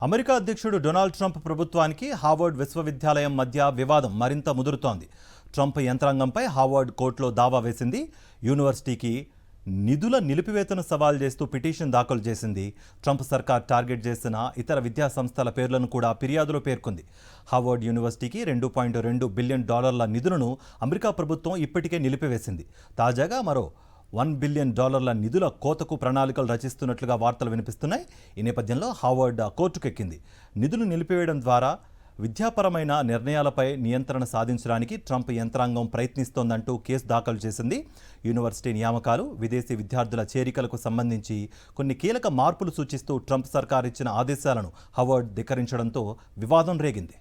America అధ్యక్షుడు Donald Trump ప్రభుత్వానికి Harvard విశ్వవిద్యాలయం మధ్య వివాదం మరింత ముదురుతోంది. ట్రంప్ యంత్రాంగంపై హార్వర్డ్ కోర్టులో దావా వేసింది. యూనివర్సిటీకి నిధుల నిలిపివేతను సవాల్ చేస్తూ పిటిషన్ దాఖలు చేసింది. ట్రంప్ సర్కార్ టార్గెట్ చేసిన ఇతర విద్యా సంస్థల పేర్లను కూడా ఫిర్యాదులో పేర్కొంది. హార్వర్డ్ యూనివర్సిటీకి $2.2 బిలియన్ నిధులను అమెరికా ప్రభుత్వం ఇప్పటికే నిలిపివేసింది. తాజాగా మరో $1 బిలియన్ నిధుల కోతకు ప్రణాళికలు రచిస్తున్నట్లుగా వార్తలు వినిపిస్తున్నాయి. ఈ నేపథ్యంలో హార్వర్డ్ కోర్టుకెక్కింది. నిధులు నిలిపివేయడం ద్వారా విద్యాపరమైన నిర్ణయాలపై నియంత్రణ సాధించడానికి ట్రంప్ యంత్రాంగం ప్రయత్నిస్తోందంటూ కేసు దాఖలు చేసింది. యూనివర్సిటీ నియామకాలు, విదేశీ విద్యార్థుల చేరికలకు సంబంధించి కొన్ని కీలక మార్పులు సూచిస్తూ ట్రంప్ సర్కార్ ఇచ్చిన ఆదేశాలను హార్వర్డ్ ధిక్కరించడంతో వివాదం రేగింది.